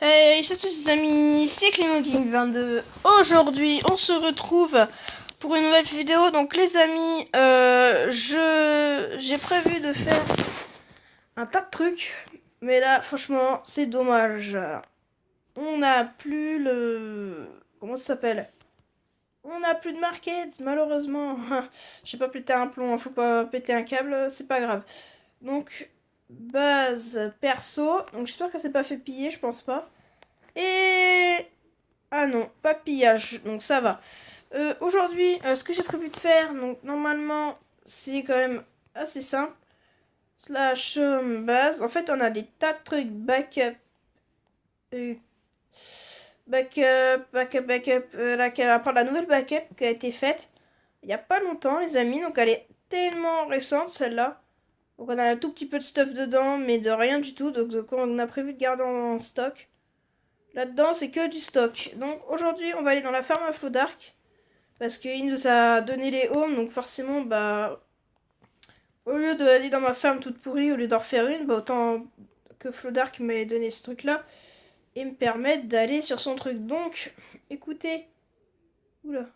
Hey, salut les amis, c'est Clément King 22. Aujourd'hui, on se retrouve pour une nouvelle vidéo. Donc les amis, j'ai prévu de faire un tas de trucs, mais là, franchement, c'est dommage. On n'a plus le... Comment ça s'appelle? On n'a plus de market, malheureusement. J'ai pas pété un plomb, faut pas péter un câble, c'est pas grave. Donc, base perso. Donc j'espère que ça s'est pas fait piller, je pense pas. Et... Ah non, pas pillage, donc ça va. Aujourd'hui, ce que j'ai prévu de faire, donc normalement, c'est quand même assez simple. Slash base. En fait, on a des tas de trucs backup. euh, backup. À part la nouvelle backup qui a été faite il n'y a pas longtemps, les amis. Donc elle est tellement récente, celle-là. Donc on a un tout petit peu de stuff dedans, mais de rien du tout. Donc on a prévu de garder en stock. Là-dedans, c'est que du stock. Donc aujourd'hui, on va aller dans la ferme à Flow Dark. Parce qu'il nous a donné les homes. Donc forcément, bah, au lieu d'aller dans ma ferme toute pourrie, au lieu d'en refaire une, bah, autant que Flow Dark m'ait donné ce truc-là. Et me permettre d'aller sur son truc. Donc, écoutez. Oula.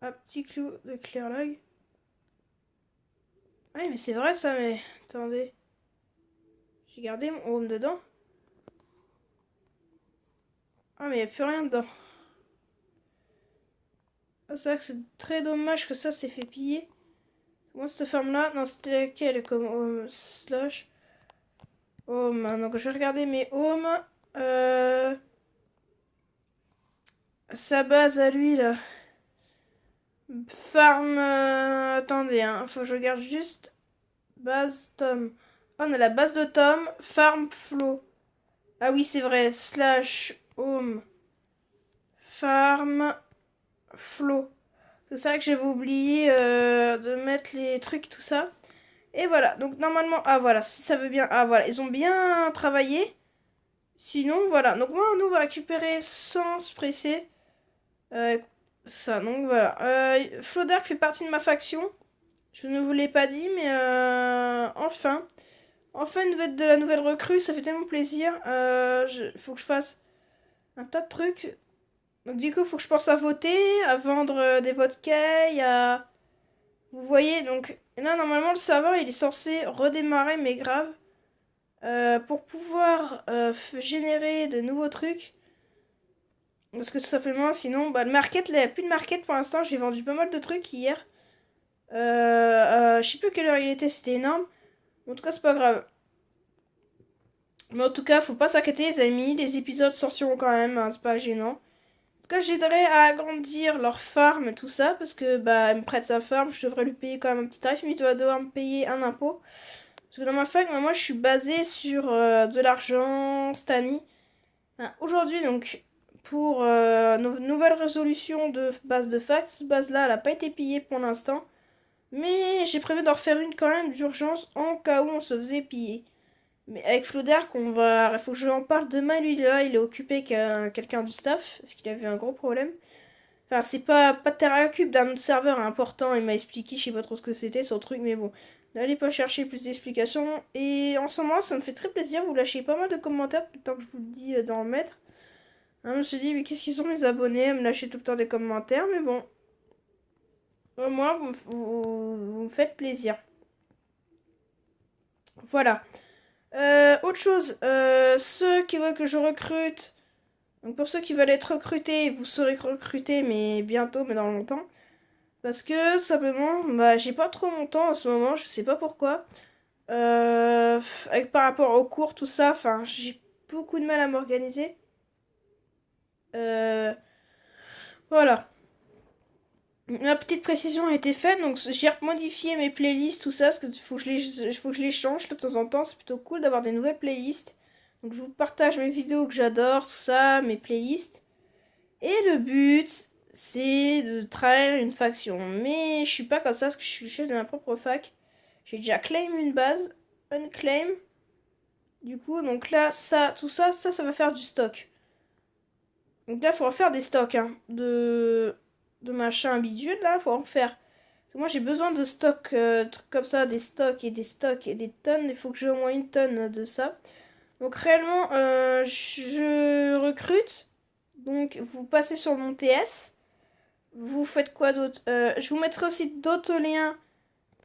Un petit clou de Clearlog. Ah oui, mais c'est vrai ça, mais... Attendez. J'ai gardé mon home dedans. Ah, mais il n'y a plus rien dedans. Ah, c'est vrai que c'est très dommage que ça s'est fait piller. Moi, cette ferme-là, non, c'était laquelle comme home slash home. Donc, je vais regarder mes homes. Euh, Sa base à lui, là. Farm. Attendez, hein, faut que je regarde juste. Base Tom. Ah, on a la base de Tom. Farm Flow. Ah oui, c'est vrai. Slash home. Farm Flow. C'est vrai que j'avais oublié de mettre les trucs, tout ça. Et voilà, donc normalement, ah voilà, si ça veut bien, ah voilà, ils ont bien travaillé. Sinon, voilà, donc moi, nous, on va récupérer sans se presser. Euh, Ça, donc voilà. Flodark fait partie de ma faction. Je ne vous l'ai pas dit, mais enfin. Enfin, une nouvelle de la nouvelle recrue, ça fait tellement plaisir. Faut que je fasse un tas de trucs. Donc du coup, faut que je pense à voter, à vendre des vodkas, à... Vous voyez, donc là, normalement, le serveur, il est censé redémarrer, mais grave. Pour pouvoir générer de nouveaux trucs. Parce que tout simplement, sinon, bah, le market, là, il n'y a plus de market pour l'instant. J'ai vendu pas mal de trucs hier. Je sais plus quelle heure il était, c'était énorme. En tout cas, c'est pas grave. Mais en tout cas, faut pas s'inquiéter, les amis. Les épisodes sortiront quand même, hein, c'est pas gênant. En tout cas, j'aiderai à agrandir leur farm et tout ça. Parce que, bah, elle me prête sa farm. Je devrais lui payer quand même un petit tarif. Mais il doit devoir me payer un impôt. Parce que dans ma fac, moi, je suis basée sur de l'argent, Stani. Hein, aujourd'hui, donc, pour nos nouvelles résolutions de base de fac, cette base-là, elle n'a pas été pillée pour l'instant. Mais j'ai prévu d'en refaire une quand même d'urgence en cas où on se faisait piller. Mais avec Flodark, il faut que je lui en parle demain. Lui, là, il est occupé avec quelqu'un du staff, parce qu'il avait un gros problème. Enfin, c'est pas de TerraCube d'un autre serveur important. Il m'a expliqué, je sais pas trop ce que c'était, son truc, mais bon. N'allez pas chercher plus d'explications. Et en ce moment, ça me fait très plaisir. Vous lâchez pas mal de commentaires tout le temps que je vous le dis d'en mettre. Hein, je me suis dit, mais qu'est-ce qu'ils sont mes abonnés à me lâcher tout le temps des commentaires, mais bon. Au moins, vous me faites plaisir. Voilà. Autre chose, ceux qui veulent que je recrute, donc pour ceux qui veulent être recrutés, vous serez recrutés, mais bientôt, mais dans longtemps. Parce que, tout simplement, bah, j'ai pas trop mon temps en ce moment, je sais pas pourquoi. Par rapport aux cours, tout ça, enfin, j'ai beaucoup de mal à m'organiser. Euh, voilà. La petite précision a été faite, donc j'ai modifié mes playlists, tout ça, parce que faut que je les change de temps en temps. C'est plutôt cool d'avoir des nouvelles playlists. Donc je vous partage mes vidéos que j'adore, tout ça, mes playlists. Et le but, c'est de trahir une faction. Mais je suis pas comme ça, parce que je suis le chef de ma propre fac. J'ai déjà claim une base, unclaim. Du coup, donc là, ça, tout ça, ça va faire du stock. Donc là, il faut refaire des stocks, hein, de machin bidule, là, faut en faire. Parce que moi, j'ai besoin de stocks, trucs comme ça, des stocks et des tonnes. Il faut que j'ai au moins une tonne de ça. Donc réellement, je recrute. Donc vous passez sur mon TS. Vous faites quoi d'autre? Je vous mettrai aussi d'autres liens.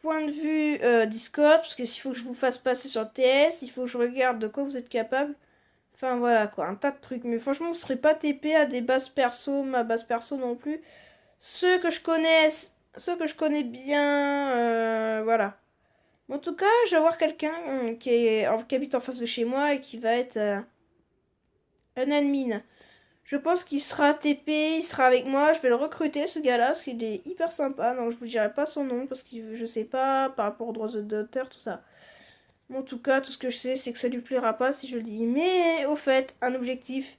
Point de vue Discord. Parce que s'il faut que je vous fasse passer sur TS, il faut que je regarde de quoi vous êtes capable. Enfin voilà quoi, un tas de trucs. Mais franchement, vous ne serez pas TP à des bases perso, ma base perso non plus. Ceux que je connais bien, voilà. En tout cas, je vais avoir quelqu'un qui habite en face de chez moi et qui va être un admin. Je pense qu'il sera TP, il sera avec moi. Je vais le recruter, ce gars-là, parce qu'il est hyper sympa. Donc, je vous dirai pas son nom, parce que je sais pas par rapport aux droits d'auteur, tout ça. Mais en tout cas, tout ce que je sais, c'est que ça lui plaira pas si je le dis. Mais, au fait, un objectif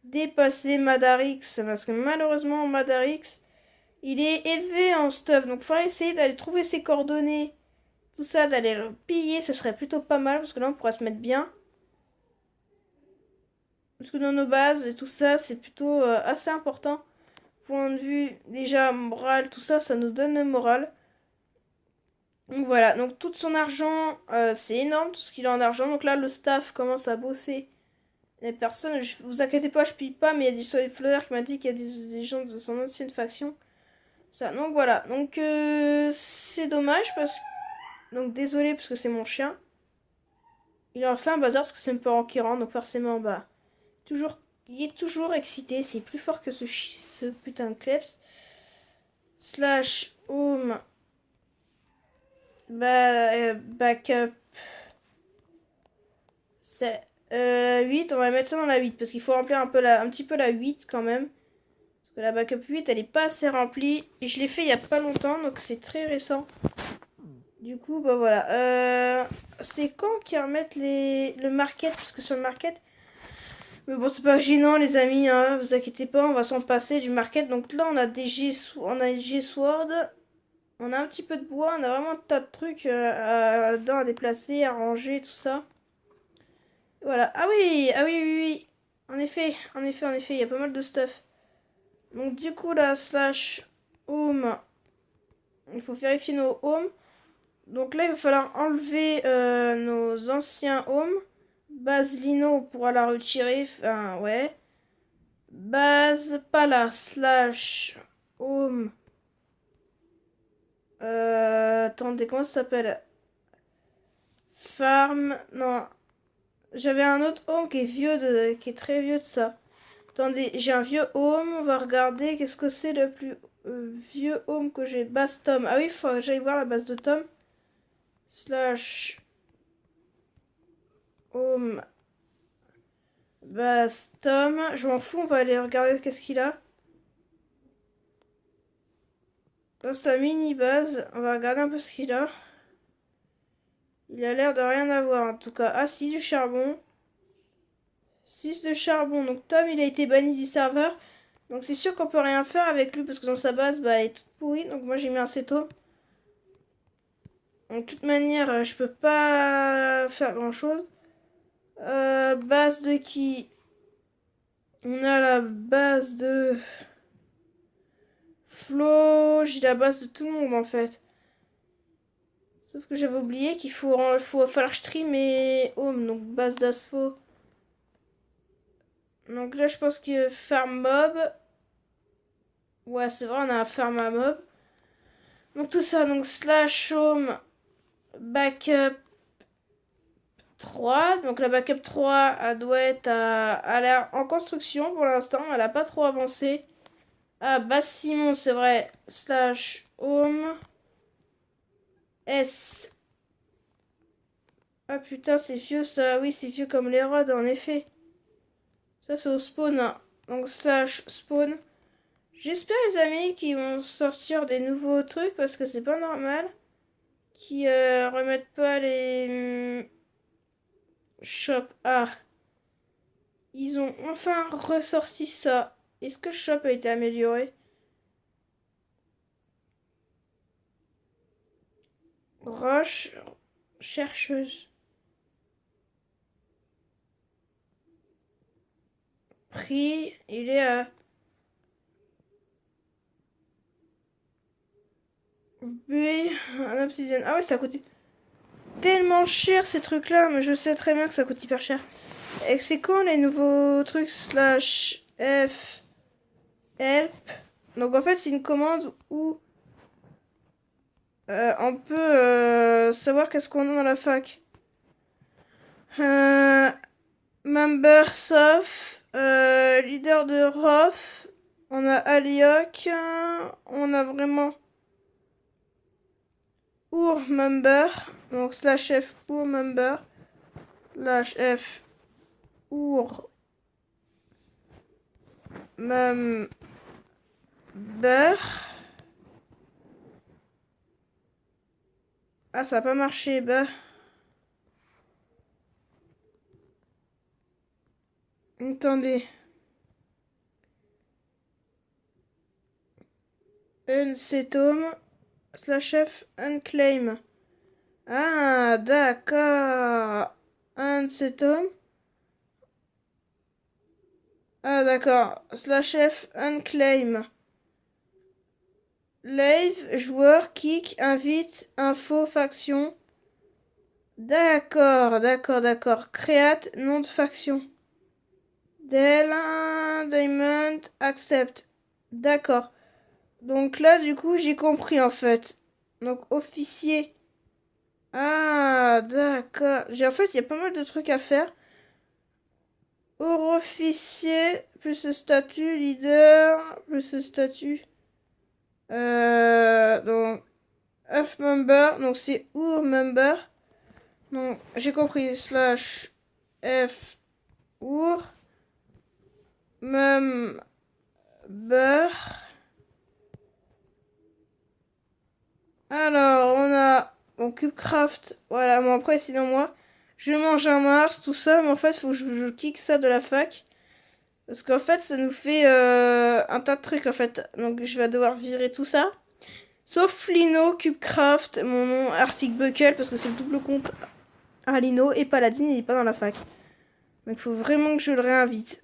dépasser Madarix. Parce que malheureusement, Madarix, il est élevé en stuff. Donc, il faudrait essayer d'aller trouver ses coordonnées. Tout ça, d'aller le piller, ce serait plutôt pas mal. Parce que là, on pourra se mettre bien. Parce que dans nos bases et tout ça, c'est plutôt assez important. Point de vue déjà moral, tout ça, ça nous donne le moral. Donc voilà, donc tout son argent, c'est énorme, tout ce qu'il a en argent. Donc là, le staff commence à bosser. Les personnes, vous inquiétez pas, je pille pas, mais il y a des Solifleur qui m'a dit qu'il y a des gens de son ancienne faction. Ça, donc voilà, donc c'est dommage parce que. Donc désolé parce que c'est mon chien. Il a fait un bazar parce que c'est un peu qui rentre, donc forcément, bah. Toujours, il est toujours excité, c'est plus fort que ce putain de kleps. Slash home backup. C'est 8, on va mettre ça dans la 8 parce qu'il faut remplir un petit peu la 8 quand même. Parce que la backup 8 elle est pas assez remplie. Et je l'ai fait il y a pas longtemps donc c'est très récent. Du coup, bah voilà. C'est quand qu'ils remettent le market? Parce que sur le market. Mais bon, c'est pas gênant les amis, hein, vous inquiétez pas, on va s'en passer du market. Donc là, on a G-Sword. On a un petit peu de bois, on a vraiment un tas de trucs à déplacer, à ranger, tout ça. Voilà. Ah oui, oui, oui. En effet, il y a pas mal de stuff. Donc du coup là, slash home, il faut vérifier nos homes. Donc là, il va falloir enlever nos anciens homes. Base Lino, on pourra la retirer. Enfin, ouais. Base Pala, slash home. Attendez, comment ça s'appelle? Farm. Non. J'avais un autre home qui est très vieux de ça. Attendez, j'ai un vieux home. On va regarder qu'est-ce que c'est le plus vieux home que j'ai. Base Tom. Ah oui, il faut que j'aille voir la base de Tom. Slash home. Base Tom. Je m'en fous, on va aller regarder qu'est-ce qu'il a. Dans sa mini base, on va regarder un peu ce qu'il a. Il a l'air de rien avoir en tout cas. Ah si, du charbon. 6 de charbon. Donc Tom, il a été banni du serveur. Donc c'est sûr qu'on peut rien faire avec lui parce que dans sa base, bah, elle est toute pourrie. Donc moi j'ai mis un céto. De toute manière, je peux pas faire grand chose. Base de qui? On a la base de Flo. J'ai la base de tout le monde en fait. Sauf que j'avais oublié qu'il faut falloir stream et home. Donc base d'asfo. Donc là je pense que farm mob. Ouais c'est vrai on a un farm à mob. Donc tout ça donc slash home backup 3. Donc la backup 3 elle doit être elle est en construction pour l'instant. Elle a pas trop avancé. Ah bah Simon c'est vrai. Slash home S. Ah putain c'est vieux ça. Oui c'est vieux comme les rods en effet. Ça c'est au spawn, hein. Donc slash spawn. J'espère les amis qu'ils vont sortir des nouveaux trucs parce que c'est pas normal. Qui remettent pas les shop. Ah. Ils ont enfin ressorti ça. Est-ce que le shop a été amélioré? Roche chercheuse. Prix, il est à B, un obsidienne. Ah ouais, ça a coûté. tellement cher ces trucs-là, mais je sais très bien que ça coûte hyper cher. Et c'est quand les nouveaux trucs slash F help? Donc en fait c'est une commande où on peut savoir qu'est-ce qu'on a dans la fac. Member Sof, leader de Rof, on a Aliok, on a vraiment Our Member, donc slash F Our Member, slash F Our Member. Ah, ça a pas marché, bah. Attendez. Unsetom slash F unclaim. Ah, d'accord. Unsetom. Ah, d'accord. Slash F unclaim. Live, joueur, kick, invite, info, faction. D'accord, d'accord, d'accord. Create, nom de faction. Del, Diamond, accept. D'accord. Donc là, du coup, j'ai compris en fait. Donc, officier. Ah, d'accord. En fait, il y a pas mal de trucs à faire. Officier, plus le statut, leader, plus le statut. Donc, F member, donc c'est our member. Donc, j'ai compris. Slash F our member. Alors, on a mon CubeCraft. Voilà, bon après, sinon moi, je mange un Mars, tout ça, mais en fait, faut que je kick ça de la fac. Parce qu'en fait, ça nous fait un tas de trucs, en fait. Donc, je vais devoir virer tout ça. Sauf Lino, CubeCraft, mon nom, Arctic Buckle, parce que c'est le double compte à Lino, et Paladin, il est pas dans la fac. Donc, il faut vraiment que je le réinvite.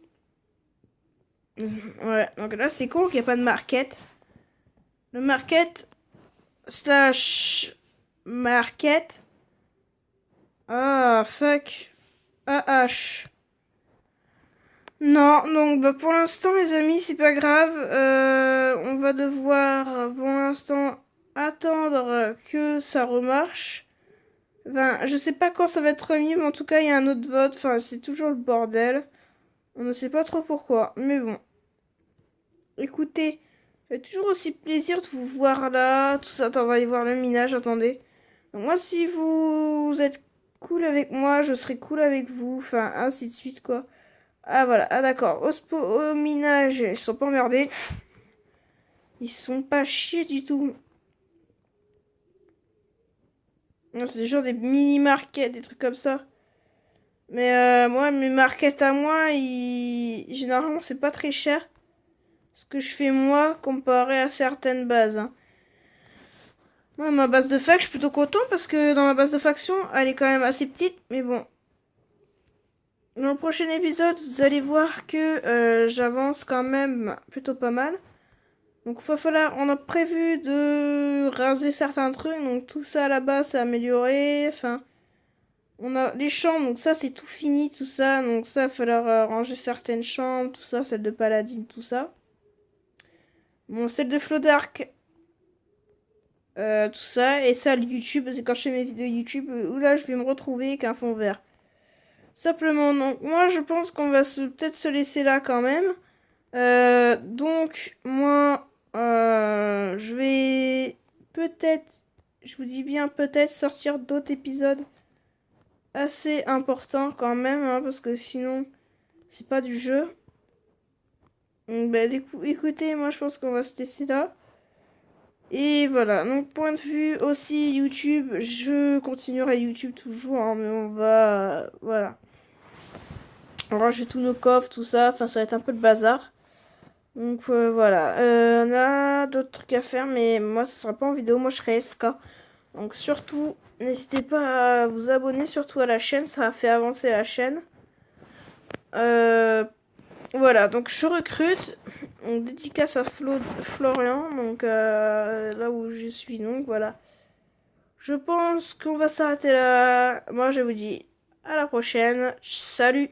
Ouais, donc là, c'est con qu'il n'y a pas de market. Le market slash market. Ah, fuck. AH. Non, donc bah, pour l'instant, les amis, c'est pas grave. On va devoir, pour l'instant, attendre que ça remarche. Enfin, je sais pas quand ça va être remis, mais en tout cas, il y a un autre vote. Enfin, c'est toujours le bordel. On ne sait pas trop pourquoi. Mais bon. Écoutez, ça fait toujours aussi plaisir de vous voir là. Tout ça, on va aller voir le minage, attendez. Donc, moi, si vous êtes cool avec moi, je serai cool avec vous. Enfin, ainsi de suite, quoi. Ah, voilà. Ah, d'accord. Au minage, ils sont pas emmerdés. Ils sont pas chiés du tout. Non, c'est genre des mini-markets, des trucs comme ça. Mais moi, mes markets à moi, généralement, c'est pas très cher. Ce que je fais moi, comparé à certaines bases. Hein. Moi, ma base de fac, je suis plutôt content parce que dans ma base de faction, elle est quand même assez petite. Mais bon. Dans le prochain épisode, vous allez voir que j'avance quand même plutôt pas mal. Donc il va falloir, on a prévu de raser certains trucs, donc tout ça là-bas c'est amélioré, enfin on a les chambres, donc ça c'est tout fini, tout ça, donc ça il va falloir ranger certaines chambres, tout ça, celle de Paladin, tout ça. Bon, celle de Flow Dark, tout ça, et ça le YouTube, c'est quand je fais mes vidéos YouTube, où là je vais me retrouver avec un fond vert. Simplement, donc moi je pense qu'on va peut-être se laisser là quand même. Donc moi je vais peut-être, je vous dis bien peut-être sortir d'autres épisodes assez importants quand même, hein, parce que sinon c'est pas du jeu. Donc bah, écoutez, moi je pense qu'on va se laisser là. Et voilà, donc point de vue aussi YouTube, je continuerai YouTube toujours, hein, mais on va, voilà. On range tous nos coffres, tout ça, enfin ça va être un peu le bazar. Donc voilà, on a d'autres trucs à faire, mais moi ce sera pas en vidéo, moi je serai FK. Donc surtout, n'hésitez pas à vous abonner surtout à la chaîne, ça a fait avancer la chaîne. Voilà, donc je recrute, donc dédicace à Florian, donc là où je suis, donc voilà. je pense qu'on va s'arrêter là. Moi, je vous dis à la prochaine. Salut!